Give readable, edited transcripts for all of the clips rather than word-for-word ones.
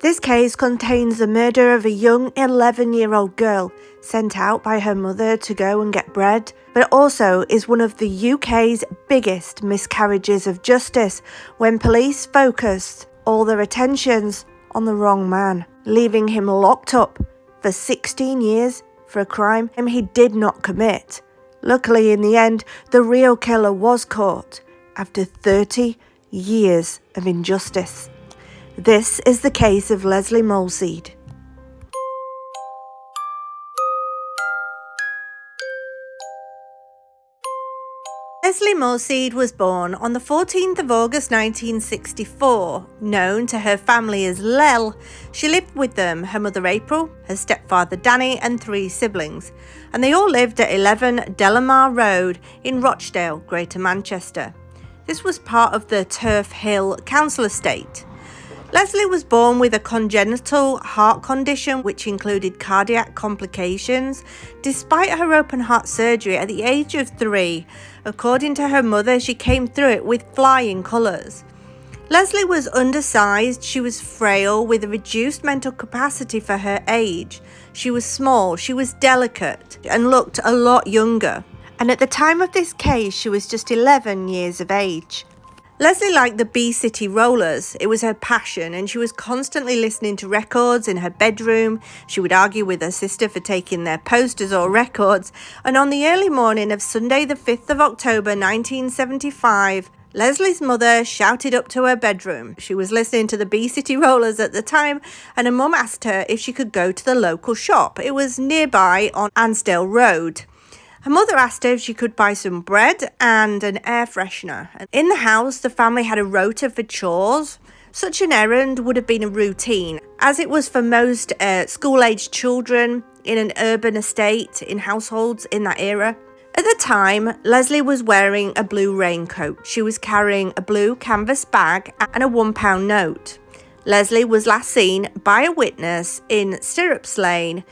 This case contains the murder of a young 11-year-old girl sent out by her mother to go and get bread, but it also is one of the UK's biggest miscarriages of justice when police focused all their attentions on the wrong man, leaving him locked up for 16 years for a crime he did not commit. Luckily, in the end, the real killer was caught after 30 years of injustice. This is the case of Lesley Molseed. Lesley Molseed was born on the 14th of August 1964. Known to her family as Lel, she lived with them, her mother April, her stepfather Danny and 3 siblings, and they all lived at 11 Delamar Road in Rochdale, Greater Manchester. This was part of the Turf Hill Council estate. Lesley was born with a congenital heart condition which included cardiac complications. Despite her open heart surgery at the age of 3, according to her mother, she came through it with flying colours. Lesley was undersized, she was frail with a reduced mental capacity for her age. She was small, she was delicate and looked a lot younger. And at the time of this case, she was just 11 years of age. Lesley liked the B-City Rollers. It was her passion, and she was constantly listening to records in her bedroom. She would argue with her sister for taking their posters or records. And on the early morning of Sunday the 5th of October 1975, Lesley's mother shouted up to her bedroom. She was listening to the B-City Rollers at the time, and her mum asked her if she could go to the local shop. It was nearby on Ansdale Road. Her mother asked her if she could buy some bread and an air freshener. In the house, the family had a rota for chores. Such an errand would have been a routine, as it was for most school-aged children in an urban estate in households in that era. At the time, Lesley was wearing a blue raincoat. She was carrying a blue canvas bag and a £1 note. Lesley was last seen by a witness in Stirrups Lane,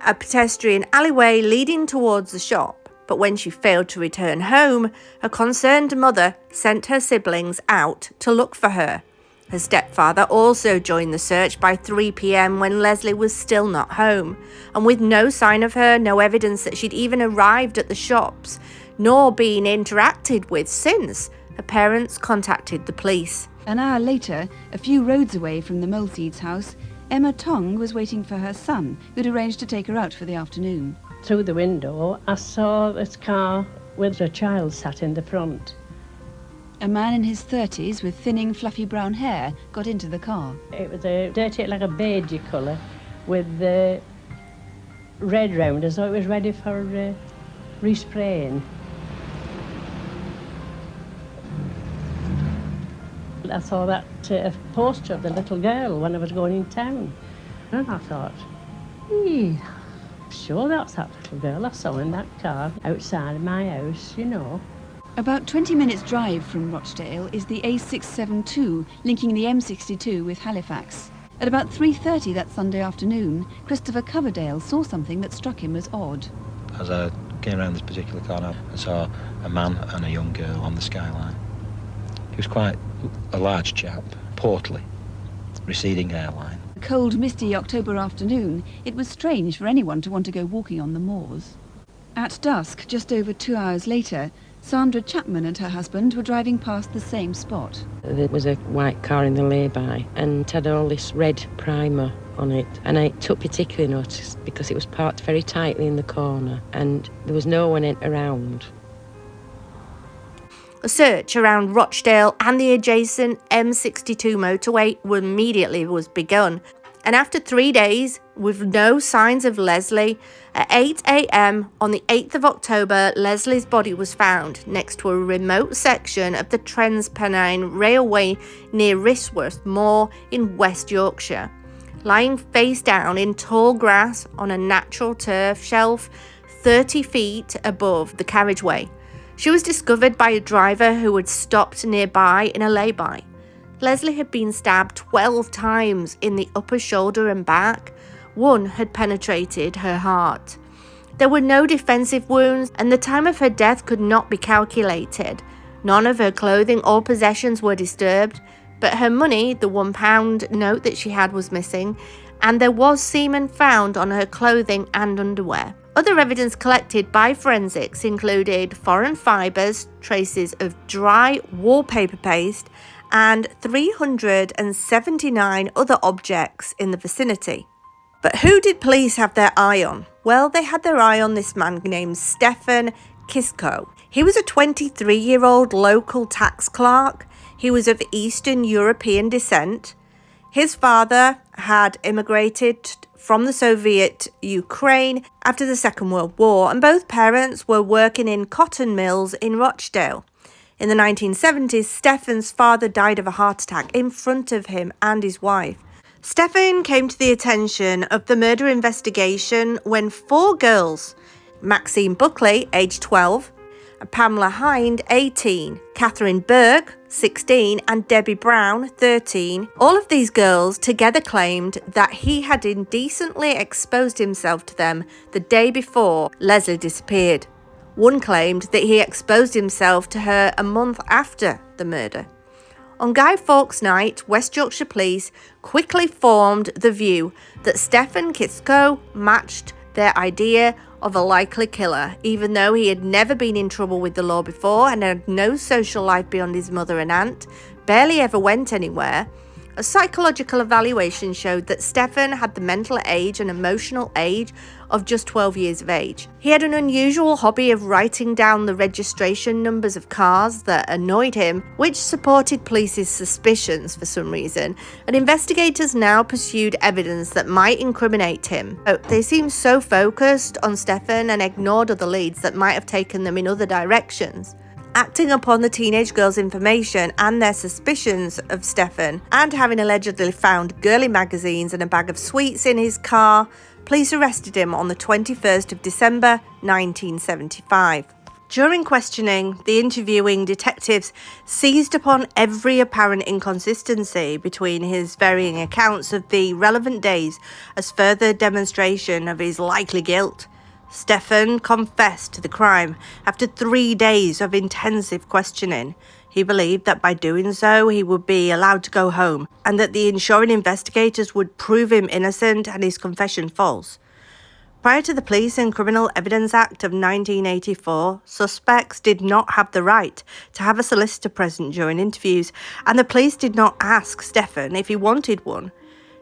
a pedestrian alleyway leading towards the shop. But when she failed to return home, her concerned mother sent her siblings out to look for her. Her stepfather also joined the search by 3 p.m. when Lesley was still not home, and with no sign of her, no evidence that she'd even arrived at the shops, nor been interacted with since, her parents contacted the police. An hour later, a few roads away from the Molseeds' house, Emma Tong was waiting for her son, who'd arranged to take her out for the afternoon. Through the window, I saw this car with a child sat in the front. A man in his 30s with thinning, fluffy brown hair got into the car. It was dirty, like a beigey colour, with the red round, as though it was ready for respraying. I saw that poster of the little girl when I was going in town, and I thought, sure that's that little girl I saw in that car outside of my house, you know. About 20 minutes drive from Rochdale is the A672 linking the M62 with Halifax. At about 3:30 that Sunday afternoon, Christopher Coverdale saw something that struck him as odd. As I came around this particular corner, I saw a man and a young girl on the skyline. He was quite a large chap, portly, receding hairline. A cold, misty October afternoon, it was strange for anyone to want to go walking on the moors. At dusk, just over 2 hours later, Sandra Chapman and her husband were driving past the same spot. There was a white car in the lay-by and it had all this red primer on it, and I took particular notice because it was parked very tightly in the corner and there was no one around. A search around Rochdale and the adjacent M62 motorway immediately was begun, and after 3 days, with no signs of Lesley, at 8 a.m. on the 8th of October, Lesley's body was found next to a remote section of the Transpennine Railway near Risworth Moor in West Yorkshire, lying face down in tall grass on a natural turf shelf 30 feet above the carriageway. She was discovered by a driver who had stopped nearby in a lay-by. Lesley had been stabbed 12 times in the upper shoulder and back. One had penetrated her heart. There were no defensive wounds, and the time of her death could not be calculated. None of her clothing or possessions were disturbed. But her money, the £1 note that she had, was missing, and there was semen found on her clothing and underwear. Other evidence collected by forensics included foreign fibres, traces of dry wallpaper paste, and 379 other objects in the vicinity. But who did police have their eye on? Well, they had their eye on this man named Stefan Kisko. He was a 23-year-old local tax clerk. He was of Eastern European descent. His father had immigrated from the Soviet Ukraine after the Second World War, and both parents were working in cotton mills in Rochdale. In the 1970s, Stefan's father died of a heart attack in front of him and his wife. Stefan came to the attention of the murder investigation when 4 girls, Maxine Buckley, aged 12, Pamela Hind, 18, Catherine Berg, 16, and Debbie Brown, 13. All of these girls together claimed that he had indecently exposed himself to them the day before Leslie disappeared. One claimed that he exposed himself to her a month after the murder. On Guy Fawkes night, West Yorkshire Police quickly formed the view that Stefan Kisko matched their idea of a likely killer, even though he had never been in trouble with the law before and had no social life beyond his mother and aunt, barely ever went anywhere. A psychological evaluation showed that Stefan had the mental age and emotional age of just 12 years of age. He had an unusual hobby of writing down the registration numbers of cars that annoyed him, which supported police's suspicions for some reason, and investigators now pursued evidence that might incriminate him. They seemed so focused on Stefan and ignored other leads that might have taken them in other directions. Acting upon the teenage girls' information and their suspicions of Stefan, and having allegedly found girly magazines and a bag of sweets in his car, police arrested him on the 21st of December 1975. During questioning, the interviewing detectives seized upon every apparent inconsistency between his varying accounts of the relevant days as further demonstration of his likely guilt. Stefan confessed to the crime after 3 days of intensive questioning. He believed that by doing so, he would be allowed to go home, and that the ensuing investigators would prove him innocent and his confession false. Prior to the Police and Criminal Evidence Act of 1984, suspects did not have the right to have a solicitor present during interviews, and the police did not ask Stefan if he wanted one.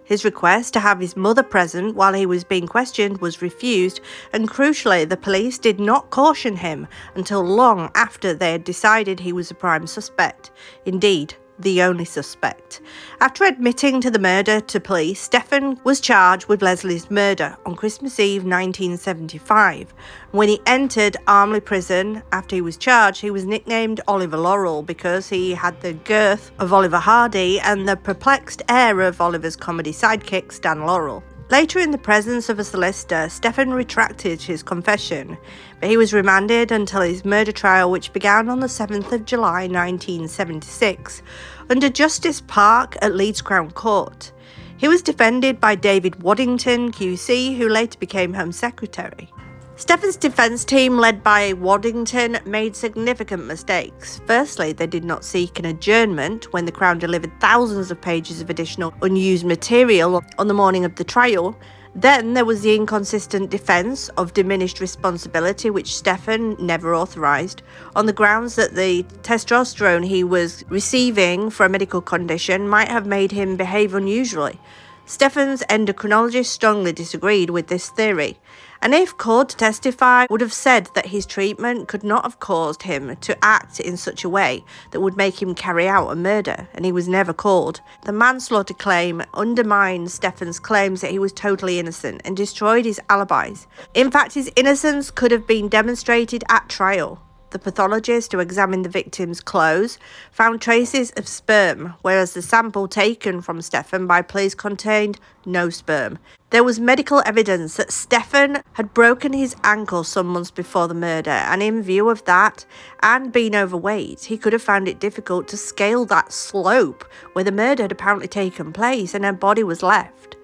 His request to have his mother present while he was being questioned was refused, and crucially, the police did not caution him until long after they had decided he was a prime suspect. Indeed, the only suspect. After admitting to the murder to police, Stefan was charged with Leslie's murder on Christmas Eve 1975. When he entered Armley Prison after he was charged, he was nicknamed Oliver Laurel because he had the girth of Oliver Hardy and the perplexed air of Oliver's comedy sidekick Stan Laurel. Later, in the presence of a solicitor, Stefan retracted his confession, but he was remanded until his murder trial, which began on the 7th of July 1976, under Justice Park at Leeds Crown Court. He was defended by David Waddington, QC, who later became Home Secretary. Stefan's defence team, led by Waddington, made significant mistakes. Firstly, they did not seek an adjournment when the Crown delivered thousands of pages of additional unused material on the morning of the trial. Then there was the inconsistent defence of diminished responsibility, which Stefan never authorised, on the grounds that the testosterone he was receiving for a medical condition might have made him behave unusually. Stefan's endocrinologist strongly disagreed with this theory, and if called to testify, would have said that his treatment could not have caused him to act in such a way that would make him carry out a murder, and he was never called. The manslaughter claim undermined Stefan's claims that he was totally innocent and destroyed his alibis. In fact, his innocence could have been demonstrated at trial. The pathologist who examined the victim's clothes found traces of sperm, whereas the sample taken from Stefan by police contained no sperm. There was medical evidence that Stefan had broken his ankle some months before the murder, and in view of that, and being overweight, he could have found it difficult to scale that slope where the murder had apparently taken place and her body was left.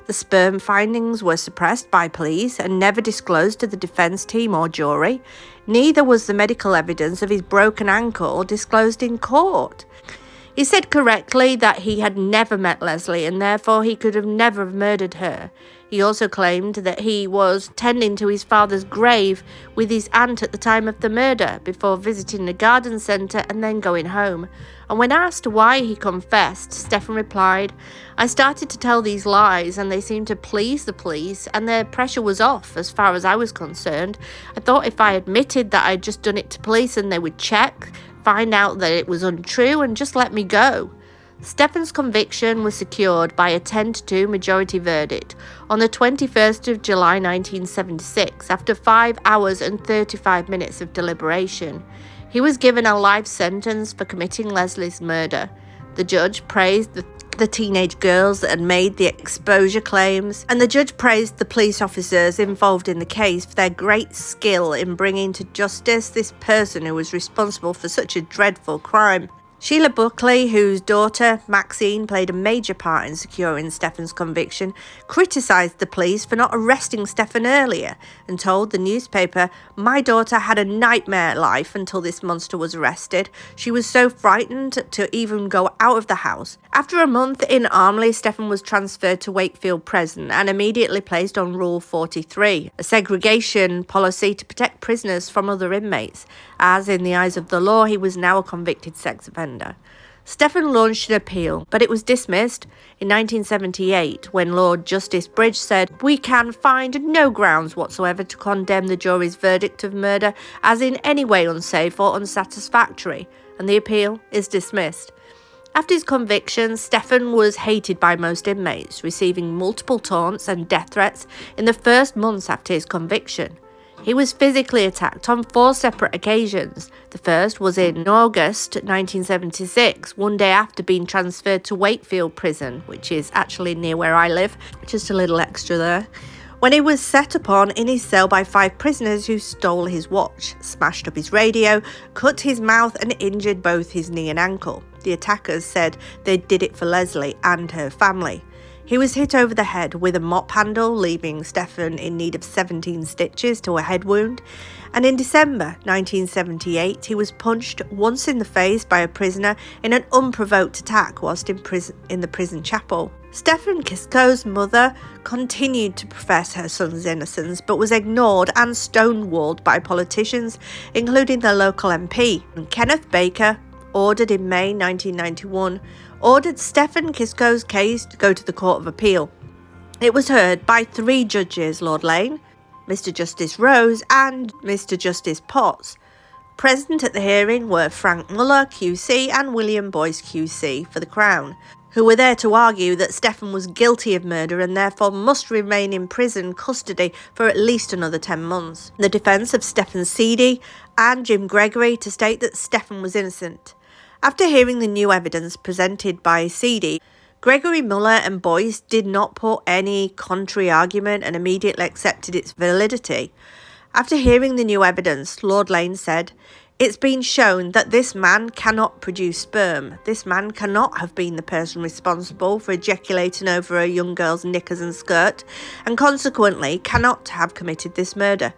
The sperm findings were suppressed by police and never disclosed to the defence team or jury. Neither was the medical evidence of his broken ankle disclosed in court. He said correctly that he had never met Leslie and therefore he could have never have murdered her. He also claimed that he was tending to his father's grave with his aunt at the time of the murder before visiting the garden centre and then going home. And when asked why he confessed, Stefan replied, "I started to tell these lies and they seemed to please the police and their pressure was off as far as I was concerned. I thought if I admitted that I'd just done it to police and they would check, find out that it was untrue and just let me go." Stefan's conviction was secured by a 10-2 majority verdict on the 21st of July 1976 after 5 hours and 35 minutes of deliberation. He was given a life sentence for committing Leslie's murder. The judge praised the teenage girls that had made the exposure claims, and the judge praised the police officers involved in the case for their great skill in bringing to justice this person who was responsible for such a dreadful crime. Sheila Buckley, whose daughter Maxine played a major part in securing Stefan's conviction, criticised the police for not arresting Stefan earlier and told the newspaper, "My daughter had a nightmare life until this monster was arrested. She was so frightened to even go out of the house." After a month in Armley, Stefan was transferred to Wakefield Prison and immediately placed on Rule 43, a segregation policy to protect prisoners from other inmates, as in the eyes of the law he was now a convicted sex offender. Stefan launched an appeal, but it was dismissed in 1978 when Lord Justice Bridge said, "We can find no grounds whatsoever to condemn the jury's verdict of murder as in any way unsafe or unsatisfactory," and the appeal is dismissed. After his conviction, Stefan was hated by most inmates, receiving multiple taunts and death threats in the first months after his conviction. He was physically attacked on 4 separate occasions. The first was in August 1976, one day after being transferred to Wakefield Prison, which is actually near where I live, just a little extra there, when he was set upon in his cell by 5 prisoners who stole his watch, smashed up his radio, cut his mouth and injured both his knee and ankle. The attackers said they did it for Leslie and her family. He was hit over the head with a mop handle, leaving Stefan in need of 17 stitches to a head wound. And in December 1978, he was punched once in the face by a prisoner in an unprovoked attack whilst in the prison chapel. Stefan Kisko's mother continued to profess her son's innocence, but was ignored and stonewalled by politicians, including the local MP. And Kenneth Baker, ordered in May 1991, ordered Stefan Kisko's case to go to the Court of Appeal. It was heard by 3 judges, Lord Lane, Mr Justice Rose and Mr Justice Potts. Present at the hearing were Frank Muller QC and William Boyce QC for the Crown, who were there to argue that Stefan was guilty of murder and therefore must remain in prison custody for at least another 10 months. The defence of Stefan Seedy and Jim Gregory to state that Stefan was innocent. After hearing the new evidence presented by Seedy, Gregory, Muller and Boyce did not put any contrary argument and immediately accepted its validity. After hearing the new evidence, Lord Lane said, "It's been shown that this man cannot produce sperm. This man cannot have been the person responsible for ejaculating over a young girl's knickers and skirt, and consequently cannot have committed this murder."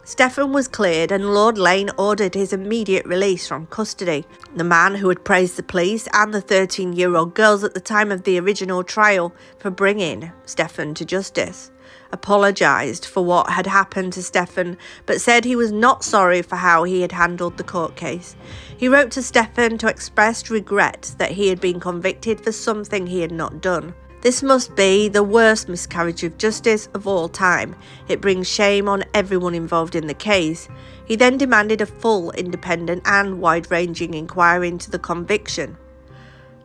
Stefan was cleared and Lord Lane ordered his immediate release from custody. The man who had praised the police and the 13-year-old girls at the time of the original trial for bringing Stefan to justice apologised for what had happened to Stefan, but said he was not sorry for how he had handled the court case. He wrote to Stefan to express regret that he had been convicted for something he had not done. "This must be the worst miscarriage of justice of all time. It brings shame on everyone involved in the case." He then demanded a full, independent and wide-ranging inquiry into the conviction.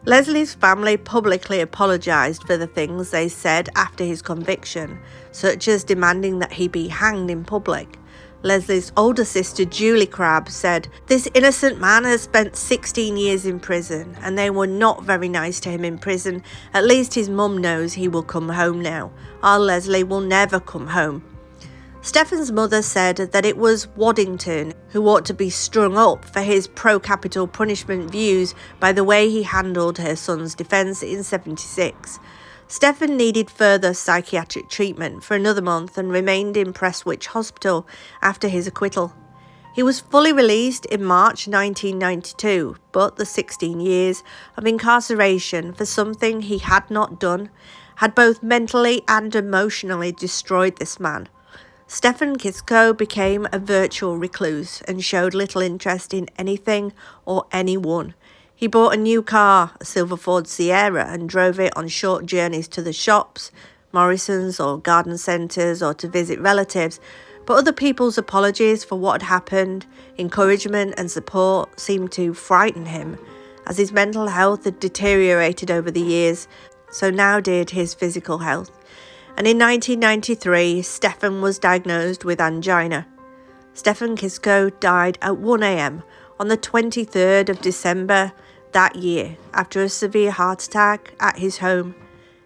Leslie's family publicly apologised for the things they said after his conviction, such as demanding that he be hanged in public. Leslie's older sister, Julie Crabb, said, "This innocent man has spent 16 years in prison, and they were not very nice to him in prison. At least his mum knows he will come home now. Our Leslie will never come home." Stefan's mother said that it was Waddington who ought to be strung up for his pro-capital punishment views by the way he handled her son's defence in 76. Stefan needed further psychiatric treatment for another month and remained in Prestwich Hospital after his acquittal. He was fully released in March 1992, but the 16 years of incarceration for something he had not done had both mentally and emotionally destroyed this man. Stefan Kisko became a virtual recluse and showed little interest in anything or anyone. He bought a new car, a silver Ford Sierra, and drove it on short journeys to the shops, Morrison's or garden centres, or to visit relatives. But other people's apologies for what had happened, encouragement and support seemed to frighten him, as his mental health had deteriorated over the years, so now did his physical health. And in 1993, Stefan was diagnosed with angina. Stefan Kisko died at 1 a.m. on the 23rd of December that year after a severe heart attack at his home,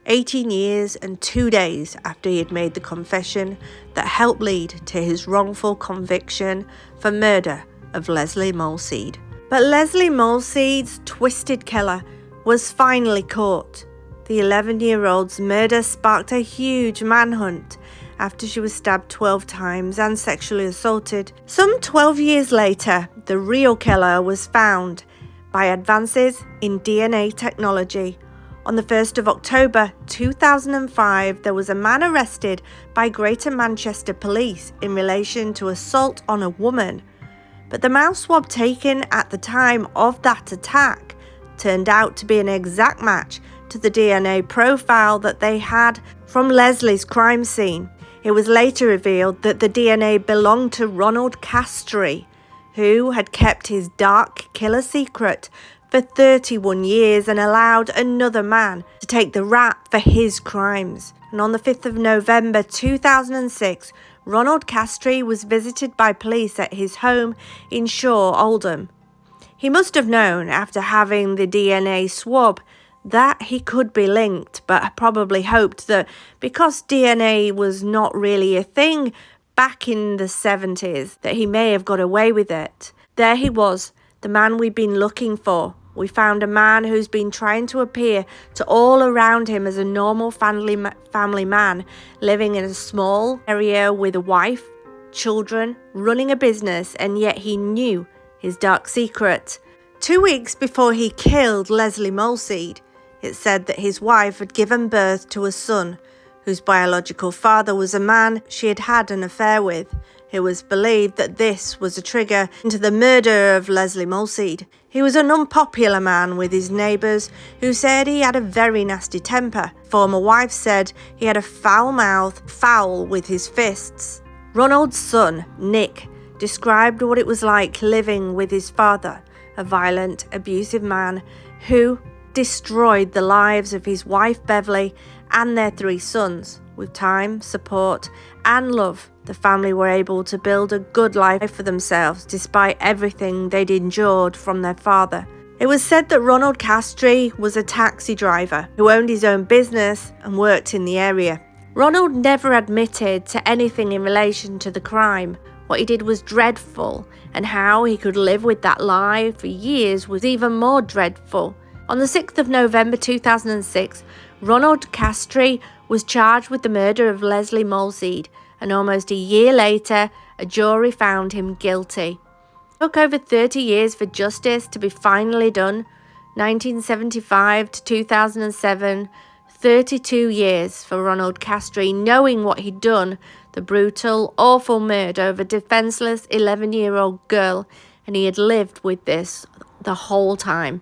18 years and 2 days after he had made the confession that helped lead to his wrongful conviction for murder of Lesley Molseed. But Lesley Molseed's twisted killer was finally caught. The 11-year-old's murder sparked a huge manhunt after she was stabbed 12 times and sexually assaulted. Some 12 years later, the real killer was found by advances in DNA technology. On the 1st of October 2005, there was a man arrested by Greater Manchester Police in relation to assault on a woman. But the mouth swab taken at the time of that attack turned out to be an exact match to the DNA profile that they had from Leslie's crime scene. It was later revealed that the DNA belonged to Ronald Castry, who had kept his dark killer secret for 31 years and allowed another man to take the rap for his crimes. And on the 5th of November 2006, Ronald Castry was visited by police at his home in Shaw, Oldham. He must have known after having the DNA swab that he could be linked, but probably hoped that because DNA was not really a thing back in the 70s, that he may have got away with it. There he was, the man we'd been looking for. We found a man who's been trying to appear to all around him as a normal family man, living in a small area with a wife, children, running a business, and yet he knew his dark secret. 2 weeks before he killed Lesley Molseed, it said that his wife had given birth to a son, whose biological father was a man she had had an affair with. It was believed that this was a trigger into the murder of Lesley Molseed. He was an unpopular man with his neighbours, who said he had a very nasty temper. Former wife said he had a foul mouth, foul with his fists. Ronald's son, Nick, described what it was like living with his father, a violent, abusive man who destroyed the lives of his wife Beverly and their 3 sons. With time, support and love, the family were able to build a good life for themselves despite everything they'd endured from their father. It was said that Ronald Castry was a taxi driver who owned his own business and worked in the area. Ronald never admitted to anything in relation to the crime. What he did was dreadful, and how he could live with that lie for years was even more dreadful. On the 6th of November 2006, Ronald Castry was charged with the murder of Lesley Molseed, and almost a year later, a jury found him guilty. It took over 30 years for justice to be finally done. 1975 to 2007, 32 years for Ronald Castry, knowing what he'd done, the brutal, awful murder of a defenseless 11-year-old girl, and he had lived with this the whole time.